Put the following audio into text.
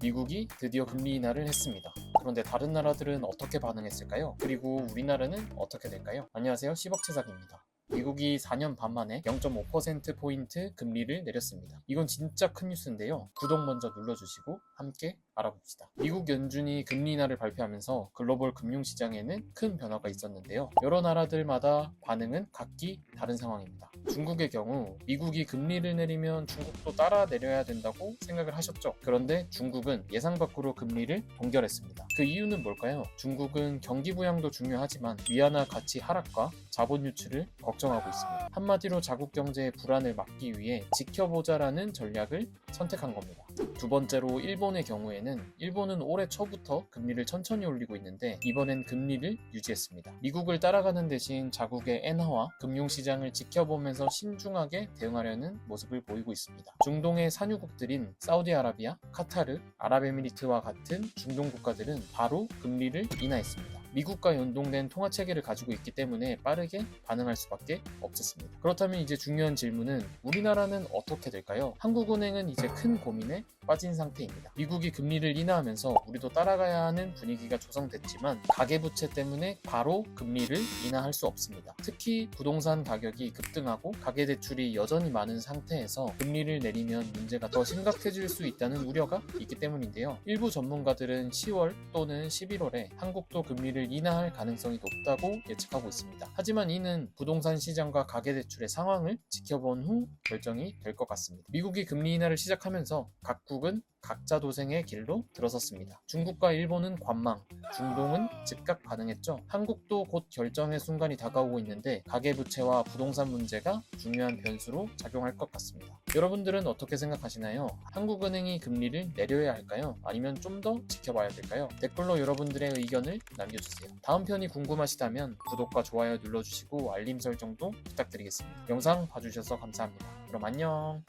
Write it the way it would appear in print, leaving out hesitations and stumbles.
미국이 드디어 금리 인하를 했습니다. 그런데 다른 나라들은 어떻게 반응했을까요? 그리고 우리나라는 어떻게 될까요? 안녕하세요, 10억 채zak입니다. 미국이 4년 반 만에 0.5%포인트 금리를 내렸습니다. 이건 진짜 큰 뉴스인데요. 구독 먼저 눌러주시고 함께 알아봅시다. 미국 연준이 금리 인하를 발표하면서 글로벌 금융시장에는 큰 변화가 있었는데요. 여러 나라들마다 반응은 각기 다른 상황입니다. 중국의 경우 미국이 금리를 내리면 중국도 따라 내려야 된다고 생각을 하셨죠. 그런데 중국은 예상 밖으로 금리를 동결했습니다. 그 이유는 뭘까요? 중국은 경기 부양도 중요하지만 위안화 가치 하락과 자본 유출을 걱정하고 있습니다. 한마디로 자국 경제의 불안을 막기 위해 지켜보자라는 전략을 선택한 겁니다. 두 번째로 일본의 경우에는 일본은 올해 초부터 금리를 천천히 올리고 있는데 이번엔 금리를 유지했습니다. 미국을 따라가는 대신 자국의 엔화와 금융시장을 지켜보면서 신중하게 대응하려는 모습을 보이고 있습니다. 중동의 산유국들인 사우디아라비아, 카타르, 아랍에미리트와 같은 중동 국가들은 바로 금리를 인하했습니다. 미국과 연동된 통화체계를 가지고 있기 때문에 빠르게 반응할 수밖에 없었습니다. 그렇다면 이제 중요한 질문은 우리나라는 어떻게 될까요? 한국은행은 이제 큰 고민에 빠진 상태입니다. 미국이 금리를 인하하면서 우리도 따라가야 하는 분위기가 조성됐지만 가계부채 때문에 바로 금리를 인하할 수 없습니다. 특히 부동산 가격이 급등하고 가계대출이 여전히 많은 상태에서 금리를 내리면 문제가 더 심각해질 수 있다는 우려가 있기 때문인데요. 일부 전문가들은 10월 또는 11월에 한국도 금리를 인하할 가능성이 높다고 예측하고 있습니다. 하지만 이는 부동산 시장과 가계대출의 상황을 지켜본 후 결정이 될 것 같습니다. 미국이 금리 인하를 시작하면서 각국은 각자 도생의 길로 들어섰습니다. 중국과 일본은 관망, 중동은 즉각 반응했죠. 한국도 곧 결정의 순간이 다가오고 있는데 가계부채와 부동산 문제가 중요한 변수로 작용할 것 같습니다. 여러분들은 어떻게 생각하시나요? 한국은행이 금리를 내려야 할까요? 아니면 좀 더 지켜봐야 될까요? 댓글로 여러분들의 의견을 남겨주세요. 다음 편이 궁금하시다면 구독과 좋아요 눌러주시고 알림 설정도 부탁드리겠습니다. 영상 봐주셔서 감사합니다. 그럼 안녕.